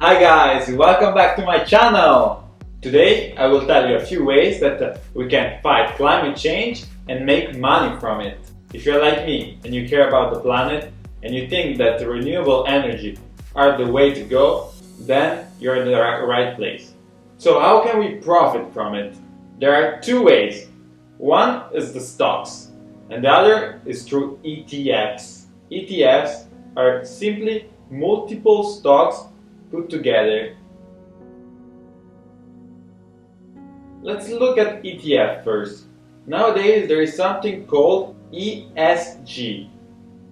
Hi guys, welcome back to my channel! Today I will tell you a few ways that we can fight climate change and make money from it. If you're like me and you care about the planet and you think that the renewable energy are the way to go, then you're in the right place. So how can we profit from it? There are two ways. One is the stocks and the other is through ETFs. ETFs are simply multiple stocks put together. Let's look at ETF first. Nowadays there is something called ESG,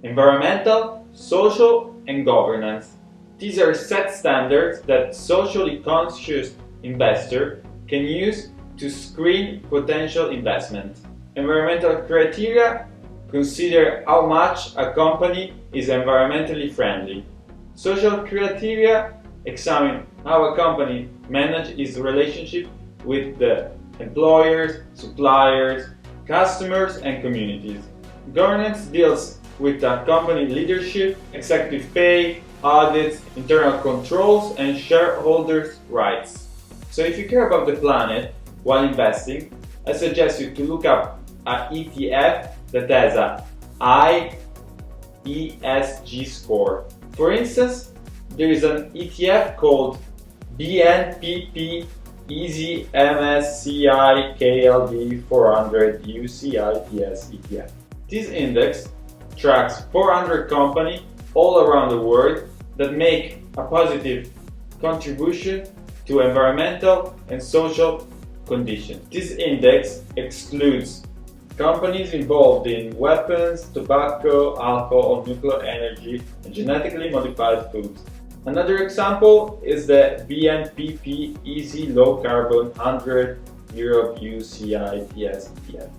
Environmental, Social and Governance. These are set standards that socially conscious investor can use to screen potential investment. Environmental criteria consider how much a company is environmentally friendly. Social criteria examine how a company manages its relationship with the employers, suppliers, customers and communities. Governance deals with the company leadership, executive pay, audits, internal controls and shareholders' rights. So if you care about the planet while investing, I suggest you to look up an ETF that has a high ESG score. For instance, there is an ETF called BNPP Easy MSCI KLD 400 UCITS ETF. This index tracks 400 companies all around the world that make a positive contribution to environmental and social conditions. This index excludes companies involved in weapons, tobacco, alcohol, nuclear energy, and genetically modified foods. Another example is the BNPP Easy Low Carbon 100 Europe UCITS ETF.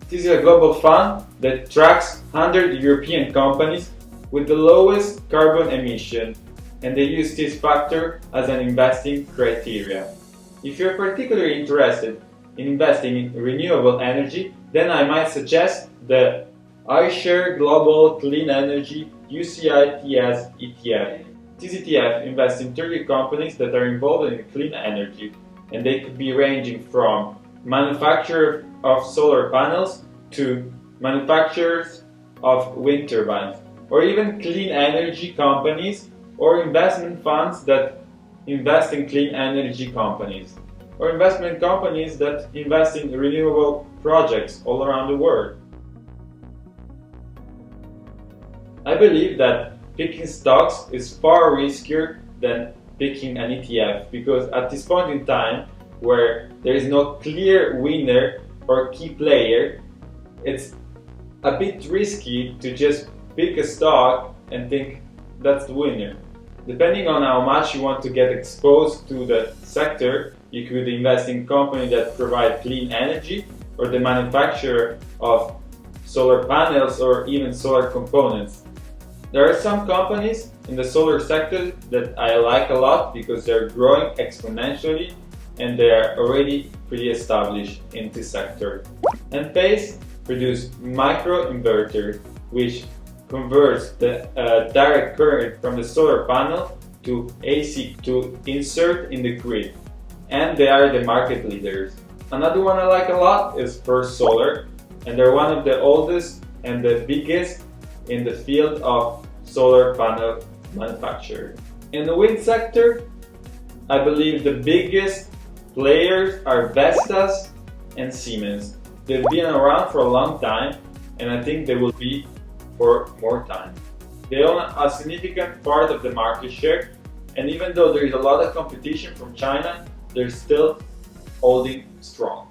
This is a global fund that tracks 100 European companies with the lowest carbon emission, and they use this factor as an investing criteria. If you're particularly interested in investing in renewable energy, then I might suggest the iShares Global Clean Energy UCITS ETF. This ETF invests in 30 companies that are involved in clean energy, and they could be ranging from manufacturers of solar panels to manufacturers of wind turbines, or even clean energy companies or investment funds that invest in clean energy companies, or investment companies that invest in renewable projects all around the world. I believe that picking stocks is far riskier than picking an ETF, because at this point in time where there is no clear winner or key player, it's a bit risky to just pick a stock and think that's the winner. Depending on how much you want to get exposed to the sector, you could invest in companies that provide clean energy or the manufacturer of solar panels or even solar components. There are some companies in the solar sector that I like a lot because they're growing exponentially and they are already pretty established in this sector. Enphase produces microinverters, which converts the direct current from the solar panel to AC to insert in the grid, and they are the market leaders. Another one I like a lot is First Solar, and they're one of the oldest and the biggest in the field of solar panel manufacturing. In the wind sector, I believe the biggest players are Vestas and Siemens. They've been around for a long time, and I think they will be for more time. They own a significant part of the market share, and even though there is a lot of competition from China, they're still holding strong.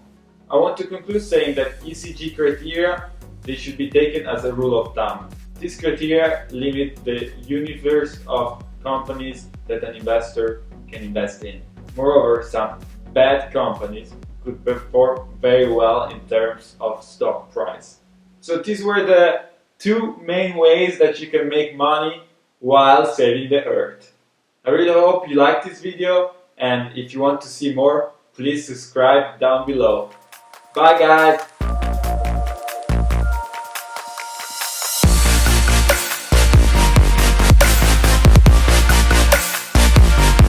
I want to conclude saying that ESG criteria, they should be taken as a rule of thumb. These criteria limit the universe of companies that an investor can invest in. Moreover, some bad companies could perform very well in terms of stock price. So these were the two main ways that you can make money while saving the earth. I really hope you liked this video, and if you want to see more, please subscribe down below. Bye guys!